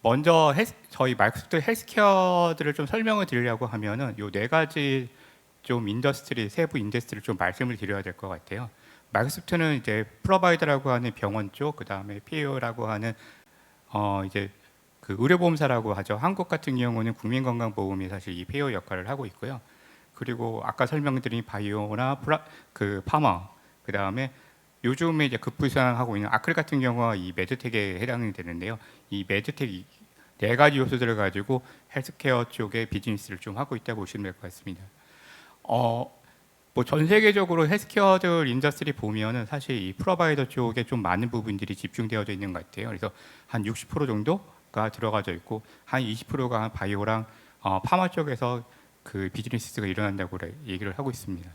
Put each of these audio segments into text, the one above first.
먼저 저희 마이크로소프트 헬스케어들을 좀 설명을 드리려고 하면은 요 네 가지 좀 인더스트리 세부 인더스트리를 좀 말씀을 드려야 될 것 같아요. 마이크로소프트는 이제 프로바이더라고 하는 병원 쪽, 그 다음에 PAO라고 하는 이제 그 의료보험사라고 하죠. 한국 같은 경우는 국민건강보험이 사실 이 PAO 역할을 하고 있고요. 그리고 아까 설명드린 바이오나 그 파마, 그 다음에 요즘에 이제 급부상하고 있는 아클 같은 경우가 이 메드텍에 해당이 되는데요. 이 메드텍 네 가지 요소들을 가지고 헬스케어 쪽의 비즈니스를 좀 하고 있다고 보시면 될 것 같습니다. 뭐 전 세계적으로 헬스케어들 인더스트리 보면은 사실 이 프로바이더 쪽에 좀 많은 부분들이 집중되어져 있는 것 같아요. 그래서 한 60% 정도가 들어가져 있고 한 20%가 바이오랑 파마 쪽에서 그 비즈니스가 일어난다고 얘기를 하고 있습니다.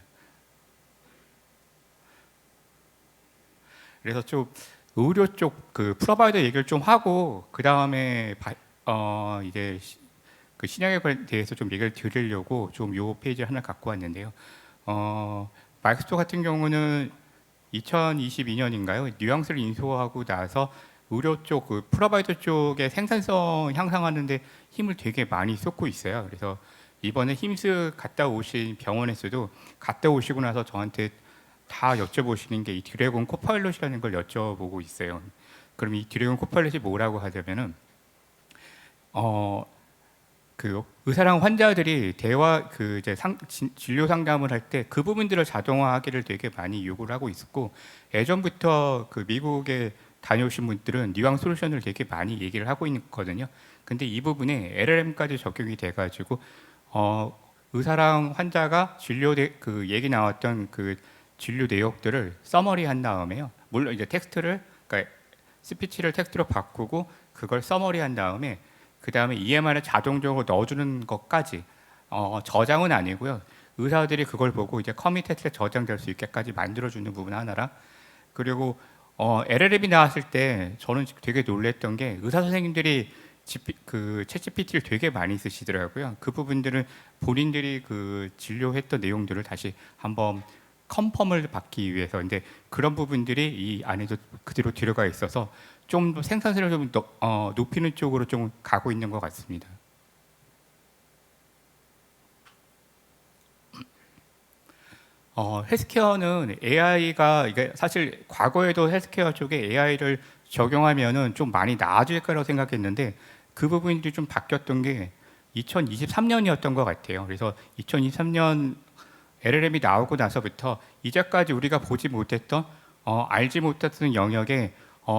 그래서 좀 의료 쪽 그 프로바이더 얘기를 좀 하고 그 다음에 이제 그 신약에 대해서 좀 얘기를 드리려고 좀 요 페이지 하나 갖고 왔는데요. 마이크로소프트 같은 경우는 2022년인가요? 뉘앙스를 인수하고 나서 의료 쪽, 그 프로바이더 쪽의 생산성 향상하는데 힘을 되게 많이 쏟고 있어요. 그래서 이번에 힘스 갔다 오신 병원에서도 갔다 오시고 나서 저한테 다 여쭤보시는 게 이 드래곤 코파일럿이라는 걸 여쭤보고 있어요. 그럼 이 드래곤 코파일럿이 뭐라고 하자면은 그 의사랑 환자들이 대화 그 이제 진료 상담을 할 때 그 부분들을 자동화하기를 되게 많이 요구를 하고 있었고 예전부터 그 미국에 다녀오신 분들은 뉘앙스 솔루션을 되게 많이 얘기를 하고 있거든요. 근데 이 부분에 LLM까지 적용이 돼가지고 의사랑 환자가 그 얘기 나왔던 그 진료 내역들을 서머리한 다음에요. 물론 이제 텍스트를 그러니까 스피치를 텍스트로 바꾸고 그걸 서머리한 다음에 그 다음에 EMR에 자동적으로 넣어주는 것까지 저장은 아니고요. 의사들이 그걸 보고 이제 커밋에 저장될 수 있게까지 만들어주는 부분 하나랑 그리고 LLM이 나왔을 때 저는 되게 놀랬던 게 의사 선생님들이 그 챗GPT를 되게 많이 쓰시더라고요. 그 부분들은 본인들이 그 진료했던 내용들을 다시 한번 컨펌을 받기 위해서 근데 그런 부분들이 이 안에도 그대로 들어가 있어서 좀 생산성을 좀 높이는 쪽으로 좀 가고 있는 것 같습니다. 헬스케어는 AI가 이게 사실 과거에도 헬스케어 쪽에 AI를 적용하면은 좀 많이 나아질 거라고 생각했는데 그 부분들이 좀 바뀌었던 게 2023년이었던 것 같아요. 그래서 2023년 LLM이 나오고 나서부터 이제까지 우리가 보지 못했던 알지 못했던 영역에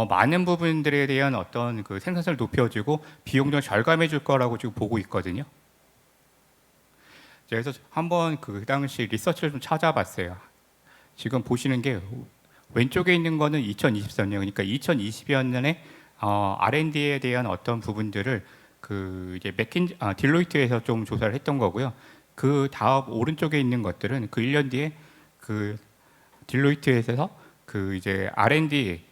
많은 부분들에 대한 어떤 그 생산성을 높여주고 비용도 절감해 줄 거라고 지금 보고 있거든요. 그래서 한번 그 당시 리서치를 좀 찾아봤어요. 지금 보시는 게 왼쪽에 있는 거는 2023년, 그러니까 2020년에 R&D에 대한 어떤 부분들을 그 이제 딜로이트에서 좀 조사를 했던 거고요. 그 다음 오른쪽에 있는 것들은 그 1년 뒤에 그 딜로이트에서 그 이제 R&D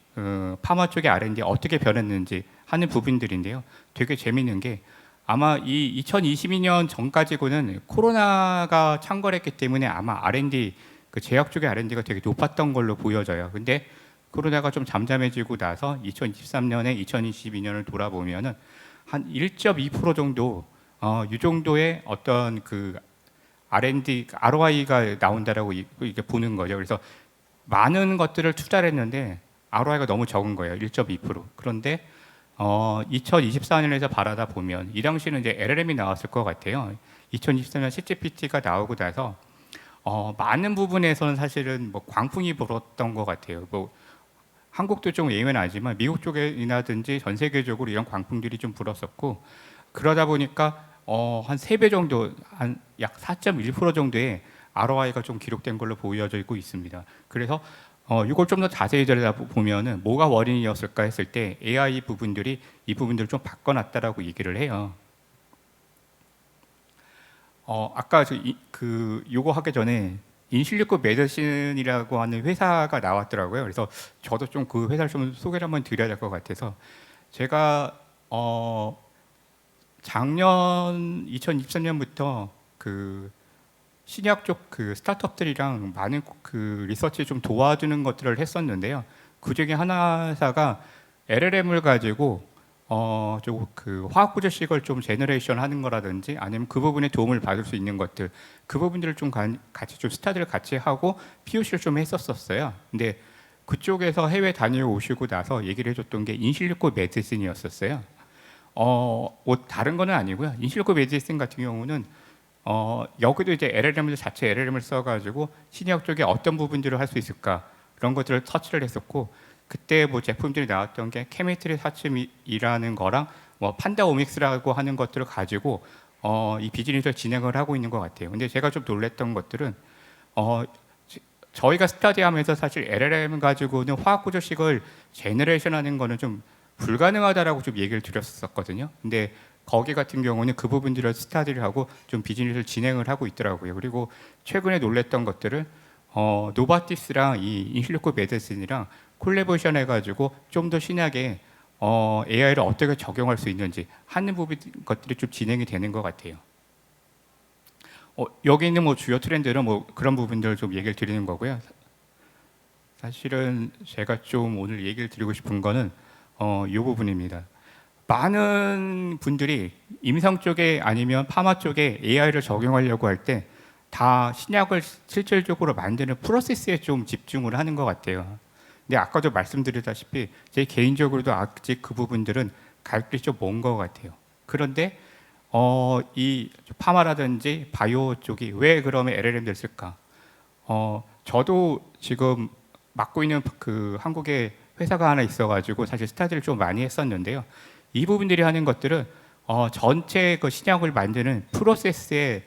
파마 쪽의 R&D 어떻게 변했는지 하는 부분들인데요. 되게 재밌는 게 아마 이 2022년 전까지고는 코로나가 창궐했기 때문에 아마 R&D 그 제약 쪽의 R&D가 되게 높았던 걸로 보여져요. 근데 코로나가 좀 잠잠해지고 나서 2023년에 2022년을 돌아보면은 한 1.2% 정도 이 정도의 어떤 그 R&D ROI가 나온다라고 이게 보는 거죠. 그래서 많은 것들을 투자를 했는데 ROI가 너무 적은 거예요. 1.2%. 그런데 2024년에서 바라다 보면 이 당시는 이제 LLM이 나왔을 것 같아요. 2024년 ChatGPT가 나오고 나서 많은 부분에서는 사실은 뭐 광풍이 불었던 것 같아요. 뭐 한국도 좀 예외는 아니지만 미국 쪽이라든지 전 세계적으로 이런 광풍들이 좀 불었었고 그러다 보니까 한 3배 정도, 한 약 4.1% 정도의 ROI가 좀 기록된 걸로 보여지고 있습니다. 그래서 이걸 좀 더 자세히 들여다보면은 뭐가 원인이었을까 했을 때 AI 부분들이 이 부분들을 좀 바꿔놨다라고 얘기를 해요. 아까 요거 하기 전에 인실리코 메디신이라고 하는 회사가 나왔더라고요. 그래서 저도 좀 그 회사를 좀 소개를 한번 드려야 될 것 같아서 제가 작년 2023년부터 그 신약 쪽 그 스타트업들이랑 많은 그 리서치 좀 도와주는 것들을 했었는데요. 그 중에 하나사가 LLM을 가지고 좀그 화학 구조식을 좀 제너레이션 하는 거라든지 아니면 그 부분에 도움을 받을 수 있는 것들 그 부분들을 좀 같이 좀 스타디를 같이 하고 POC를 좀 했었어요. 근데 그쪽에서 해외 다녀오시고 나서 얘기를 해줬던 게 인실리코 메디신이었었어요. 뭐 다른 거는 아니고요. 인실리코 메디신 같은 경우는 여기도 이제 LLM을 자체 LLM을 써가지고 신약 쪽에 어떤 부분들을 할 수 있을까 그런 것들을 터치를 했었고 그때 뭐 제품들이 나왔던 게 케미스트리 사침이라는 거랑 뭐 판다오믹스라고 하는 것들을 가지고 이 비즈니스를 진행을 하고 있는 것 같아요. 근데 제가 좀 놀랬던 것들은 저희가 스터디하면서 사실 LLM 가지고는 화학 구조식을 제너레이션하는 거는 좀 불가능하다라고 좀 얘기를 드렸었거든요. 근데 거기 같은 경우는 그 부분들을 스터디를 하고 좀 비즈니스를 진행을 하고 있더라고요. 그리고 최근에 놀랬던 것들은 노바티스랑 이 인실리코 메디신이랑 콜래보레이션 해가지고 좀 더 신약에 AI를 어떻게 적용할 수 있는지 하는 부분 것들이 좀 진행이 되는 것 같아요. 여기 있는 뭐 주요 트렌드는 뭐 그런 부분들을 좀 얘기를 드리는 거고요. 사실은 제가 좀 오늘 얘기를 드리고 싶은 거는 이 부분입니다. 많은 분들이 임상 쪽에 아니면 파마 쪽에 AI를 적용하려고 할 때 다 신약을 실질적으로 만드는 프로세스에 좀 집중을 하는 것 같아요. 근데 아까도 말씀드렸다시피 제 개인적으로도 아직 그 부분들은 갈 길이 좀 먼 것 같아요. 그런데 이 파마라든지 바이오 쪽이 왜 그러면 LLM을 쓸까? 저도 지금 맡고 있는 그 한국에 회사가 하나 있어가지고 사실 스타디를 좀 많이 했었는데요. 이 부분들이 하는 것들은 전체 그 신약을 만드는 프로세스의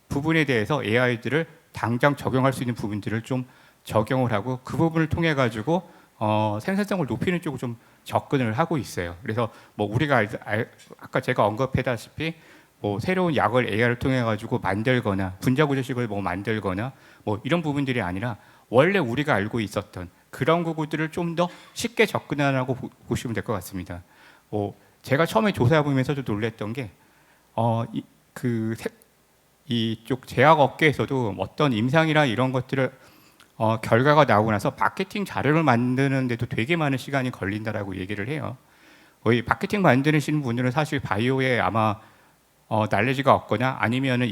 부분에 대해서 AI들을 당장 적용할 수 있는 부분들을 좀 적용을 하고 그 부분을 통해 가지고 생산성을 높이는 쪽으로 좀 접근을 하고 있어요. 그래서 뭐 우리가 아까 제가 언급했다시피 뭐 새로운 약을 AI를 통해 가지고 만들거나 분자 구조식을 뭐 만들거나 뭐 이런 부분들이 아니라 원래 우리가 알고 있었던 그런 부분들을 좀 더 쉽게 접근하라고 보시면 될 것 같습니다. 제가 처음에 조사해 보면서도 놀랬던 게 이쪽 제약 업계에서도 어떤 임상이나 이런 것들을 결과가 나오고 나서 마케팅 자료를 만드는데도 되게 많은 시간이 걸린다라고 얘기를 해요. 거의 마케팅 만드시는 분들은 사실 바이오에 아마 날레지가 없거나 아니면은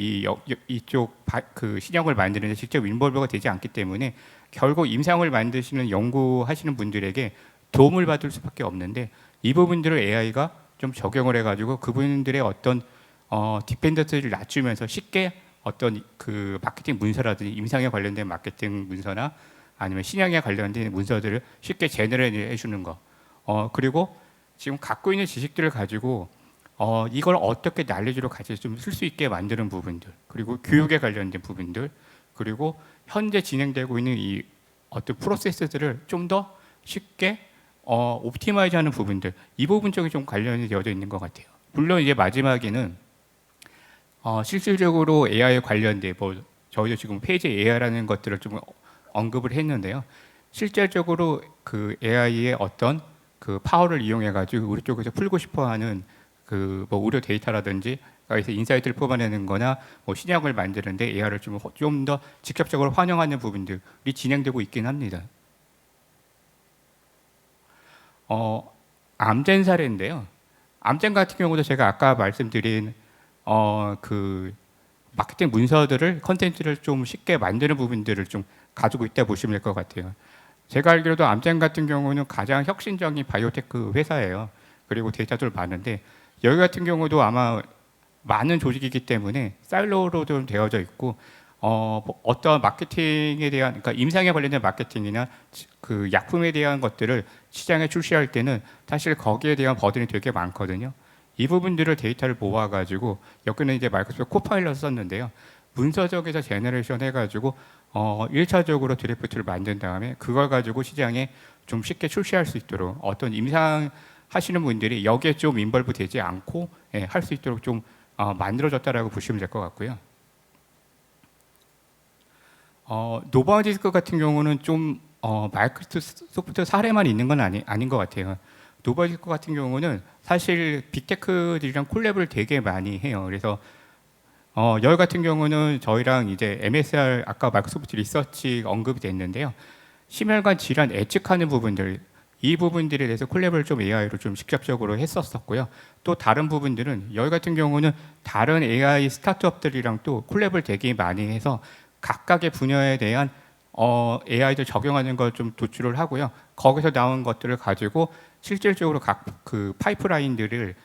이쪽 그 신약을 만드는데 직접 인볼브가 되지 않기 때문에 결국 임상을 만드시는 연구하시는 분들에게 도움을 받을 수밖에 없는데 이 부분들을 AI가 좀 적용을 해가지고 그분들의 어떤 디펜던스를 낮추면서 쉽게 어떤 그 마케팅 문서라든지 임상에 관련된 마케팅 문서나 아니면 신약에 관련된 문서들을 쉽게 제너레이트 해주는 거. 그리고 지금 갖고 있는 지식들을 가지고 이걸 어떻게 날리지로 같이 좀 쓸 수 있게 만드는 부분들, 그리고 교육에 관련된 부분들, 그리고 현재 진행되고 있는 이 어떤 프로세스들을 좀 더 쉽게 옵티마이즈하는 부분들, 이 부분 쪽이 좀 관련이 되어져 있는 것 같아요. 물론 이제 마지막에는 실질적으로 AI 관련된 뭐 저희도 지금 페이지 AI라는 것들을 좀 언급을 했는데요. 실질적으로 그 AI의 어떤 그 파워를 이용해 가지고 우리 쪽에서 풀고 싶어하는 그 뭐 의료 데이터라든지 그래서 인사이트를 뽑아내는거나 뭐 신약을 만드는데 AI를 좀 더 직접적으로 활용하는 부분들이 진행되고 있긴 합니다. 암젠 사례인데요. 암젠 같은 경우도 제가 아까 말씀드린 그 마케팅 문서들을 컨텐츠를 좀 쉽게 만드는 부분들을 좀 가지고 있다 보시면 될 것 같아요. 제가 알기로도 암젠 같은 경우는 가장 혁신적인 바이오테크 회사예요. 그리고 데이터들 많은데 여기 같은 경우도 아마 많은 조직이기 때문에 사일로로 좀 되어져 있고 어떤 마케팅에 대한 그러니까 임상에 관련된 마케팅이나 그 약품에 대한 것들을 시장에 출시할 때는 사실 거기에 대한 버든이 되게 많거든요. 이 부분들을 데이터를 모아가지고 여기는 이제 마이크로소프트 코파일럿 썼는데요. 문서적에서 제너레이션 해가지고 1차적으로 드래프트를 만든 다음에 그걸 가지고 시장에 좀 쉽게 출시할 수 있도록 어떤 임상 하시는 분들이 여기에 좀 인벌브 되지 않고 할 수 있도록 좀 만들어졌다라고 보시면 될 것 같고요. 노바디스크 같은 경우는 좀 마이크로소프트 사례만 있는 건 아닌 것 같아요. 노바디스크 같은 경우는 사실 빅테크들이랑 콜랩을 되게 많이 해요. 그래서 여기 같은 경우는 저희랑 이제 MSR 아까 마이크로소프트 리서치 언급이 됐는데요. 심혈관 질환 예측하는 부분들 이 부분들에 대해서 콜랩을 좀 AI로 좀 직접적으로 했었었고요. 또 다른 부분들은 여기 같은 경우는 다른 AI 스타트업들이랑 또 콜랩을 되게 많이 해서 각각의 분야에 대한 AI들 적용하는 걸 좀 도출을 하고요. 거기서 나온 것들을 가지고 실질적으로 각 그 파이프라인들을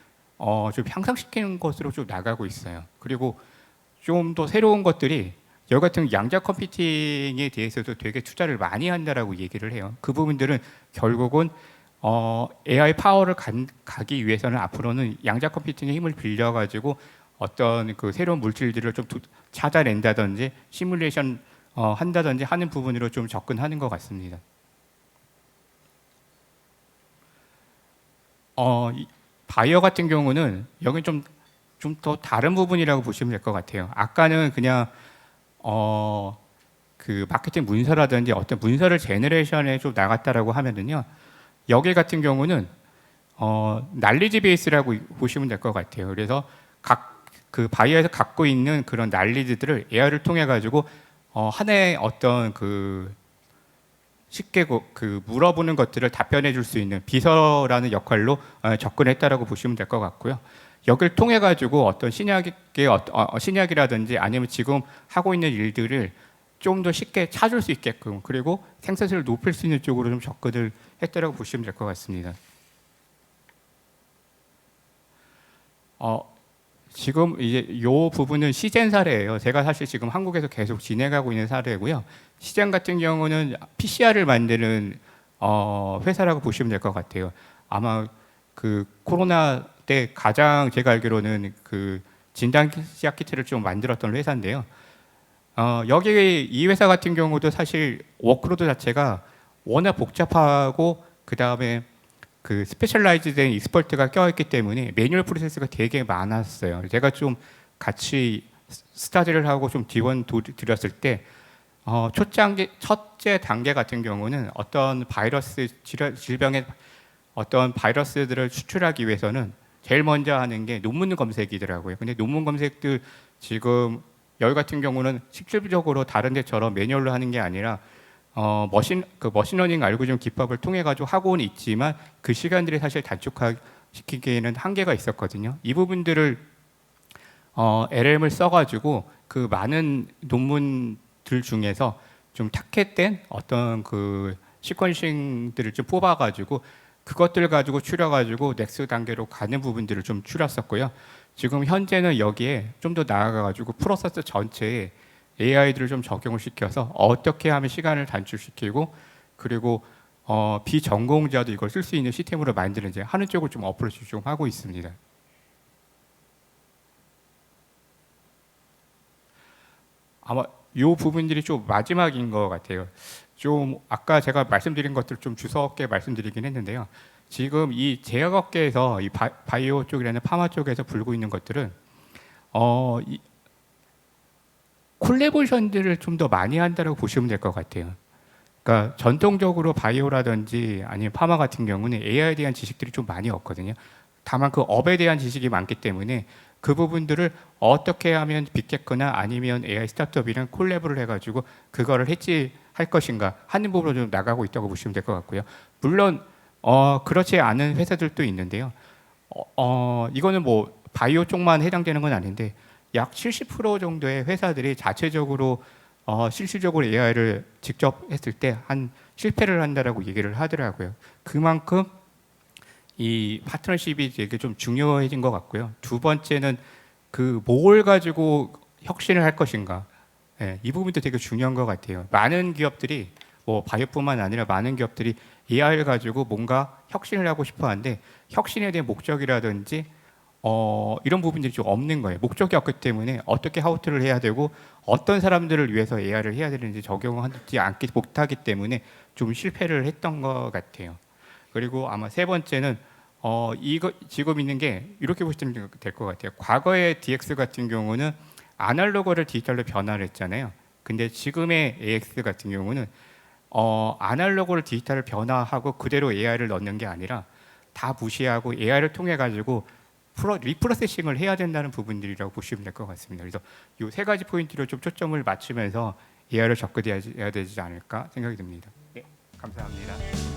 좀 향상시키는 것으로 좀 나가고 있어요. 그리고 좀 더 새로운 것들이 여기 같은 양자 컴퓨팅에 대해서도 되게 투자를 많이 한다라고 얘기를 해요. 그 부분들은 결국은 AI 파워를 가기 위해서는 앞으로는 양자 컴퓨팅의 힘을 빌려가지고 어떤 그 새로운 물질들을 좀 찾아낸다든지 시뮬레이션 한다든지 하는 부분으로 좀 접근하는 것 같습니다. 바이오 같은 경우는 여기 좀 더 다른 부분이라고 보시면 될 것 같아요. 아까는 그냥 그 마케팅 문서라든지 어떤 문서를 제너레이션에 좀 나갔다라고 하면은요. 여기 같은 경우는 날리지 베이스라고 보시면 될 것 같아요. 그래서 각 그 바이오에서 갖고 있는 그런 날리지들을 AI를 통해 가지고 하나의 어떤 그 쉽게 그 물어보는 것들을 답변해 줄 수 있는 비서라는 역할로 접근했다라고 보시면 될 것 같고요. 여기를 통해 가지고 어떤 신약이라든지 아니면 지금 하고 있는 일들을 좀 더 쉽게 찾을 수 있게끔 그리고 생산성을 높일 수 있는 쪽으로 좀 접근을 했다라고 보시면 될 것 같습니다. 지금 이제 이 부분은 시젠 사례예요. 제가 사실 지금 한국에서 계속 진행하고 있는 사례고요. 시젠 같은 경우는 PCR을 만드는 회사라고 보시면 될 것 같아요. 아마 그 코로나 때 가장 제가 알기로는 그 진단 시약 키트를 좀 만들었던 회사인데요. 여기 이 회사 같은 경우도 사실 워크로드 자체가 워낙 복잡하고 그 다음에 그 스페셜라이즈된 익스퍼트가 껴있기 때문에 매뉴얼 프로세스가 되게 많았어요. 제가 좀 같이 스타디를 하고 좀 지원 드렸을 때 첫째 단계 같은 경우는 어떤 바이러스 질병의 어떤 바이러스들을 추출하기 위해서는 제일 먼저 하는 게 논문 검색이더라고요. 근데 논문 검색들 지금 여기 같은 경우는 실질적으로 다른 데처럼 매뉴얼로 하는 게 아니라 머신러닝 알고리즘 기법을 통해 가지고 하고는 있지만 그 시간들이 사실 단축시키기에는 한계가 있었거든요. 이 부분들을 LLM을 써가지고 그 많은 논문들 중에서 좀 타겟된 어떤 그 시퀀싱들을 좀 뽑아가지고 그것들 가지고 추려가지고 넥스 단계로 가는 부분들을 좀 추렸었고요. 지금 현재는 여기에 좀 더 나아가가지고 프로세스 전체에 AI들을 좀 적용을 시켜서 어떻게 하면 시간을 단축시키고 그리고 비전공자도 이걸 쓸 수 있는 시스템으로 만드는지 하는 쪽을 좀 어프로치 좀 하고 있습니다. 아마 이 부분들이 좀 마지막인 것 같아요. 좀 아까 제가 말씀드린 것들 좀 주석게 말씀드리긴 했는데요. 지금 이 제약업계에서 이 바이오 쪽이라는 파마 쪽에서 불고 있는 것들은 콜래보레이션들을 좀 더 많이 한다고 보시면 될 것 같아요. 그러니까 전통적으로 바이오라든지 아니면 파마 같은 경우는 AI에 대한 지식들이 좀 많이 없거든요. 다만 그 업에 대한 지식이 많기 때문에 그 부분들을 어떻게 하면 빅테크나 아니면 AI 스타트업이랑 콜래보를 해가지고 그거를 해지할 것인가 하는 부분으로 좀 나가고 있다고 보시면 될 것 같고요. 물론 그렇지 않은 회사들도 있는데요. 이거는 뭐 바이오 쪽만 해당되는 건 아닌데 약 70% 정도의 회사들이 자체적으로 실질적으로 AI를 직접 했을 때 한 실패를 한다라고 얘기를 하더라고요. 그만큼 이 파트너십이 되게 좀 중요해진 것 같고요. 두 번째는 그 뭘 가지고 혁신을 할 것인가. 예, 이 부분도 되게 중요한 것 같아요. 많은 기업들이 뭐 바이오뿐만 아니라 많은 기업들이 AI를 가지고 뭔가 혁신을 하고 싶어 하는데 혁신에 대한 목적이라든지 이런 부분들이 좀 없는 거예요. 목적이 없기 때문에 어떻게 하우트를 해야 되고 어떤 사람들을 위해서 AI를 해야 되는지 적용하지 못하기 때문에 좀 실패를 했던 것 같아요. 그리고 아마 세 번째는 이거 지금 있는 게 이렇게 보시면 될 것 같아요. 과거의 DX 같은 경우는 아날로그를 디지털로 변화를 했잖아요. 근데 지금의 AX 같은 경우는 아날로그를 디지털로 변화하고 그대로 AI를 넣는 게 아니라 다 무시하고 AI를 통해 가지고 리프로세싱을 해야 된다는 부분들이라고 보시면 될 것 같습니다. 그래서 이 세 가지 포인트로 좀 초점을 맞추면서 AI를 접근해야 되지 않을까 생각이 듭니다. 네, 감사합니다.